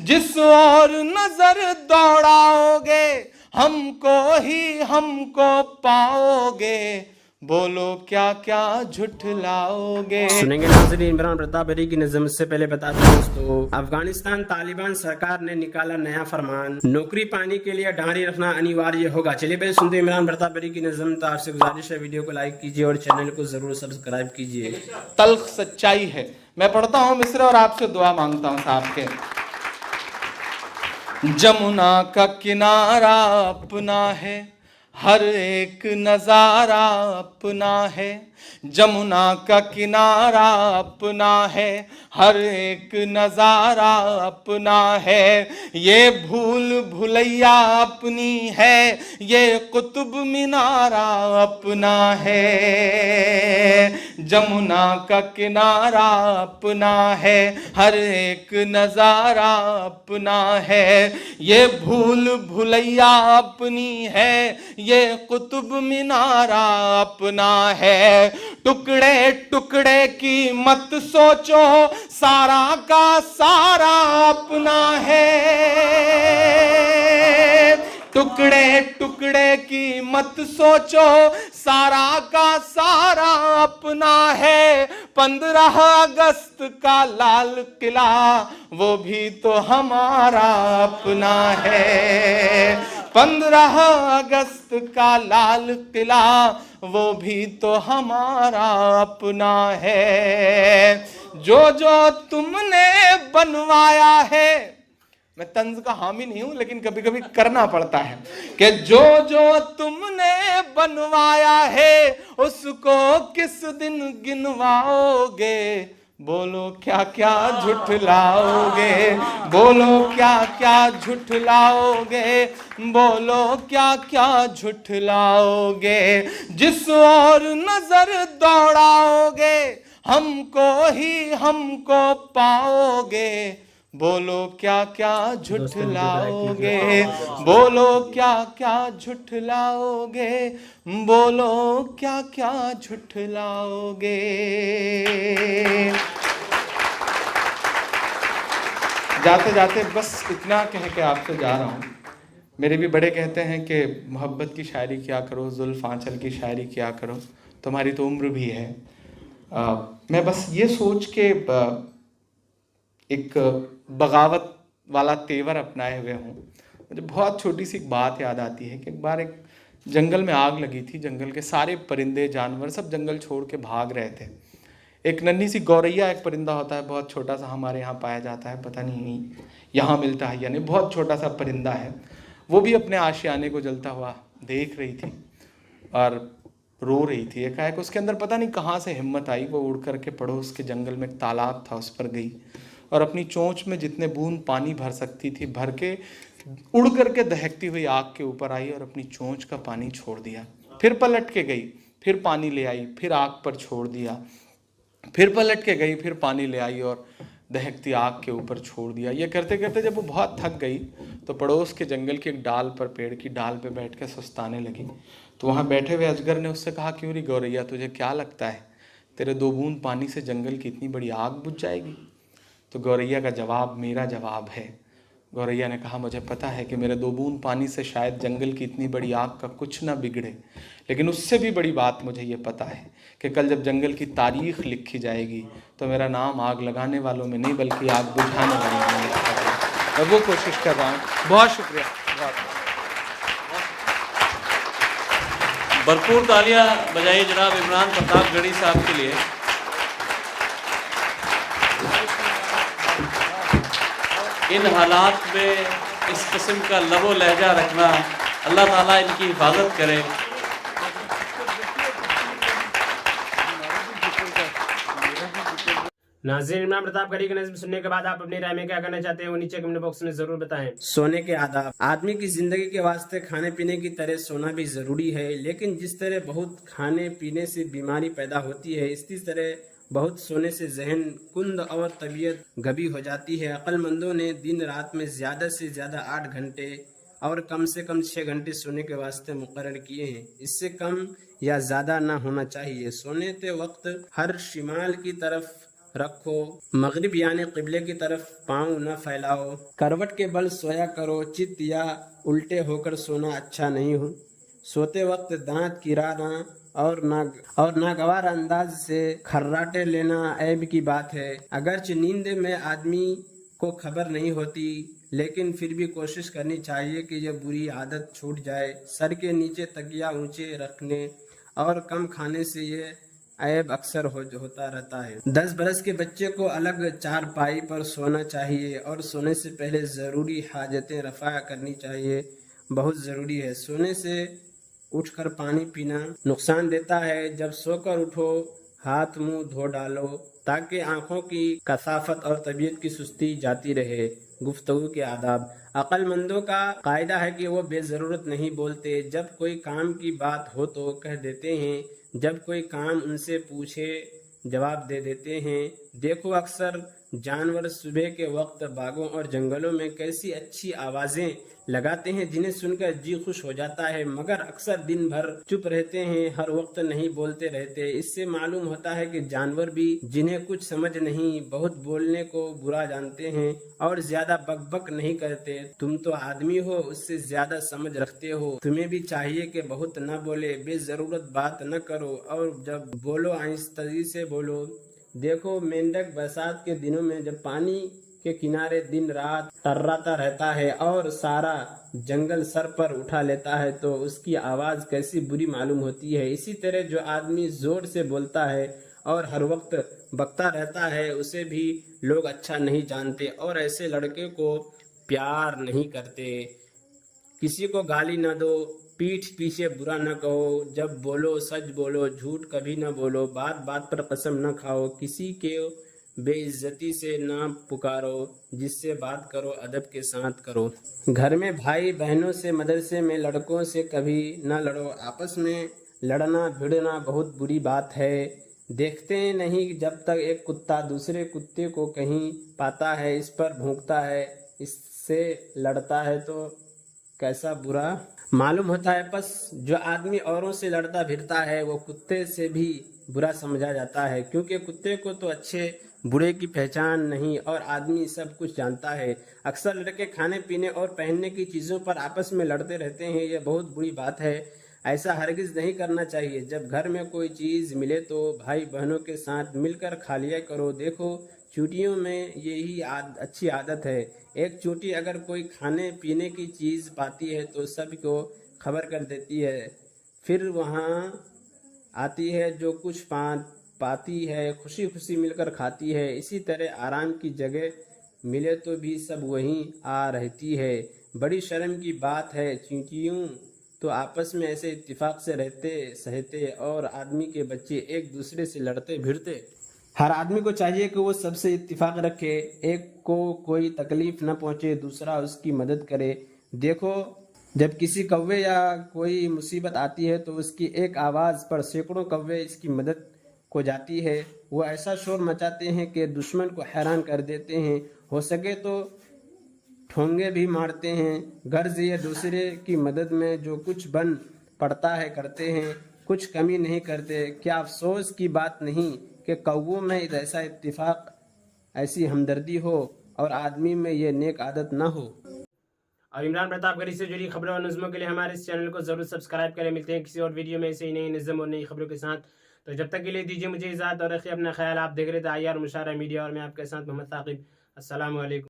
जिस और नजर दौड़ाओगे हमको ही हमको पाओगे, बोलो क्या क्या झुठलाओगे। सुनेंगे नाज़रीन इमरान प्रताप बरी की नज़म। से पहले बता दूं दोस्तों, अफगानिस्तान तालिबान सरकार ने निकाला नया फरमान, नौकरी पाने के लिए डायरी रखना अनिवार्य होगा। चलिए पहले सुनते हैं इमरान प्रताप बरी की नज़म। तो आपसे गुजारिश है वीडियो को लाइक कीजिए और चैनल को जरूर सब्सक्राइब कीजिए। तल्ख सच्चाई है। मैं पढ़ता हूं मिस्र और आपसे दुआ मांगता हूं साहब के। जमुना का किनारा अपना है, हर एक नजारा अपना है। जमुना का किनारा अपना है, हर एक नजारा अपना है। ये भूल भुलैया अपनी है, ये कुतुब मीनारा अपना है। जमुना का किनारा अपना है, हर एक नजारा अपना है। ये भूल भुलैया अपनी है, ये कुतुब मीनारा अपना है। टुकड़े टुकड़े की मत सोचो, सारा का सारा अपना है। टुकड़े टुकड़े की मत सोचो, सारा का सारा अपना है। 15 अगस्त का लाल किला वो भी तो हमारा अपना है। 15 अगस्त का लाल किला वो भी तो हमारा अपना है। जो जो तुमने बनवाया है, मैं तंज का हामी नहीं हूं लेकिन कभी कभी करना पड़ता है, कि जो जो तुमने बनवाया है उसको किस दिन गिनवाओगे, बोलो क्या क्या झुठलाओगे। बोलो क्या क्या झुठलाओगे, बोलो क्या क्या झुठलाओगे। जिस और नजर दौड़ाओगे हमको ही हमको पाओगे, बोलो क्या क्या झुठलाओगे। बोलो क्या क्या झुठलाओगे, बोलो क्या क्या झुठलाओगे। जाते जाते बस इतना कह के आपसे जा रहा हूँ। मेरे भी बड़े कहते हैं कि मोहब्बत की शायरी किया करो, जुल्फ आंचल की शायरी किया करो, तुम्हारी तो उम्र भी है। मैं बस ये सोच के एक बगावत वाला तेवर अपनाए हुए हूँ। मुझे बहुत छोटी सी एक बात याद आती है कि एक बार एक जंगल में आग लगी थी। जंगल के सारे परिंदे जानवर सब जंगल छोड़ के भाग रहे थे। एक नन्ही सी गौरैया एक परिंदा होता है, बहुत छोटा सा, हमारे यहाँ पाया जाता है, पता नहीं यहाँ मिलता है या नहीं, बहुत छोटा सा परिंदा है। वो भी अपने आशियाने को जलता हुआ देख रही थी और रो रही थी। एकाएक उसके अंदर पता नहीं कहाँ से हिम्मत आई, वो उड़ करके पड़ोस के जंगल में एक तालाब था उस पर गई और अपनी चोंच में जितने बूंद पानी भर सकती थी भर के उड़ करके दहकती हुई आग के ऊपर आई और अपनी चोंच का पानी छोड़ दिया। फिर पलट के गई, फिर पानी ले आई, फिर आग पर छोड़ दिया। फिर पलट के गई, फिर पानी ले आई और दहकती आग के ऊपर छोड़ दिया। ये करते करते जब वो बहुत थक गई तो पड़ोस के जंगल की एक डाल पर, पेड़ की डाल पर बैठ के सुस्ताने लगी। तो वहाँ बैठे हुए अजगर ने उससे कहा, क्यों री गौरैया, तुझे क्या लगता है तेरे 2 बूंद पानी से जंगल की इतनी बड़ी आग बुझ जाएगी? तो गौरैया का जवाब मेरा जवाब है। गौरैया ने कहा, मुझे पता है कि मेरे 2 बूंद पानी से शायद जंगल की इतनी बड़ी आग का कुछ ना बिगड़े, लेकिन उससे भी बड़ी बात मुझे ये पता है कि कल जब जंगल की तारीख लिखी जाएगी तो मेरा नाम आग लगाने वालों में नहीं बल्कि आग बुझाने वालों में लिखा जाएगा। मैं वो कोशिश कर रहा हूँ। बहुत शुक्रिया। भरपूर तालियां बजाइए जनाब इमरान प्रताप गढ़ी साहब के लिए। इन हालात में इस किस्म का लबो लहजा रखना, अल्लाह ताला इनकी हिफाजत करे। नाज़रीन इमरान प्रताप गढ़ी की नज़म सुनने के बाद आप अपनी राय में क्या करना चाहते हैं वो नीचे कमेंट बॉक्स में जरूर बताएं। सोने के आदाब। आदमी की जिंदगी के वास्ते खाने पीने की तरह सोना भी जरूरी है, लेकिन जिस तरह बहुत खाने पीने से बीमारी पैदा होती है, इसी तरह बहुत सोने से जहन कुंद और तबीयत गबी हो जाती है। अक्लमंदों ने दिन रात में ज्यादा से ज्यादा 8 घंटे और कम से कम 6 घंटे सोने के वास्ते मुकर्रर किए हैं। इससे कम या ज्यादा ना होना चाहिए। सोने के वक्त हर शिमाल की तरफ रखो। मगरिब यानी किबले की तरफ पाँव न फैलाओ। करवट के बल सोया करो। चित या उल्टे होकर सोना अच्छा नहीं हो। सोते वक्त दांत किराना और नागवार अंदाज से खर्राटे लेना ऐब की बात है। अगरचे नींद में आदमी को खबर नहीं होती, लेकिन फिर भी कोशिश करनी चाहिए कि यह बुरी आदत छूट जाए। सर के नीचे तकिया ऊंचे रखने और कम खाने से ये ऐब अक्सर होता रहता है। 10 बरस के बच्चे को अलग चारपाई पर सोना चाहिए और सोने से पहले ज़रूरी हाजतें रफ़ा करनी चाहिए, बहुत ज़रूरी है। सोने से उठकर पानी पीना नुकसान देता है। जब सोकर उठो हाथ मुंह धो डालो ताकि आंखों की कसाफत और तबीयत की सुस्ती जाती रहे। गुफ्तगू के आदाब। अक्लमंदों का कायदा है कि वो बेज़रूरत नहीं बोलते। जब कोई काम की बात हो तो कह देते हैं, जब कोई काम उनसे पूछे जवाब दे देते हैं। देखो अक्सर जानवर सुबह के वक्त बागों और जंगलों में कैसी अच्छी आवाज़ें लगाते हैं जिन्हें सुनकर जी खुश हो जाता है, मगर अक्सर दिन भर चुप रहते हैं, हर वक्त नहीं बोलते रहते। इससे मालूम होता है कि जानवर भी जिन्हें कुछ समझ नहीं बहुत बोलने को बुरा जानते हैं और ज्यादा बकबक नहीं करते। तुम तो आदमी हो, उससे ज्यादा समझ रखते हो। तुम्हें भी चाहिए कि बहुत न बोले, बेजरूरत बात न करो और जब बोलो आहिस्ता से बोलो। देखो मेंढक बरसात के दिनों में जब पानी के किनारे दिन रात टर्राता रहता है और सारा जंगल सर पर उठा लेता है तो उसकी आवाज़ कैसी बुरी मालूम होती है। इसी तरह जो आदमी जोर से बोलता है और हर वक्त बकता रहता है उसे भी लोग अच्छा नहीं जानते और ऐसे लड़के को प्यार नहीं करते। किसी को गाली न दो, पीठ पीछे बुरा न कहो, जब बोलो सच बोलो, झूठ कभी न बोलो, बात बात पर कसम न खाओ, किसी के बेइज्जती से ना पुकारो, जिससे बात करो अदब के साथ करो। घर में भाई बहनों से, मदरसे में लड़कों से कभी न लड़ो। आपस में लड़ना भिड़ना बहुत बुरी बात है। देखते नहीं जब तक एक कुत्ता दूसरे कुत्ते को कहीं पाता है, इस पर भौंकता है, इससे लड़ता है तो कैसा बुरा मालूम होता है। बस जो आदमी औरों से लड़ता भिड़ता है वो कुत्ते से भी बुरा समझा जाता है, क्योंकि कुत्ते को तो अच्छे बुरे की पहचान नहीं और आदमी सब कुछ जानता है। अक्सर लड़के खाने पीने और पहनने की चीज़ों पर आपस में लड़ते रहते हैं, ये बहुत बुरी बात है। ऐसा हरगिज़ नहीं करना चाहिए। जब घर में कोई चीज़ मिले तो भाई बहनों के साथ मिलकर खा लिया करो। देखो चूटियों में यही अच्छी आदत है। एक चूटी अगर कोई खाने पीने की चीज़ पाती है तो सबको खबर कर देती है, फिर वहाँ आती है, जो कुछ पाती है खुशी खुशी मिलकर खाती है। इसी तरह आराम की जगह मिले तो भी सब वहीं आ रहती है। बड़ी शर्म की बात है, चींटियों तो आपस में ऐसे इत्तेफाक से रहते सहते और आदमी के बच्चे एक दूसरे से लड़ते भिड़ते। हर आदमी को चाहिए कि वो सबसे इत्तेफाक रखे, एक को कोई तकलीफ न पहुंचे, दूसरा उसकी मदद करे। देखो जब किसी कौवे या कोई मुसीबत आती है तो उसकी एक आवाज़ पर सैकड़ों कौवे इसकी मदद को जाती है। वो ऐसा शोर मचाते हैं कि दुश्मन को हैरान कर देते हैं, हो सके तो ठोंगे भी मारते हैं। गर्ज ये दूसरे की मदद में जो कुछ बन पड़ता है करते हैं, कुछ कमी नहीं करते। क्या अफसोस की बात नहीं कि कौवों में ऐसा इत्तेफाक, ऐसी हमदर्दी हो और आदमी में ये नेक आदत ना हो। और इमरान प्रतापगढ़ से जुड़ी खबरों और नज़्मों के लिए हमारे इस चैनल को जरूर सब्सक्राइब करें। मिलते हैं किसी और वीडियो में ऐसे ही नई नज़्म और नई खबरों के साथ। तो जब तक के लिए दीजिए मुझे इजाज़त और रखिए अपना ख्याल। आप देख रहे थे IR मुशारा मीडिया और मैं आपके साथ मोहम्मद साकिब। अस्सलाम वालेकुम।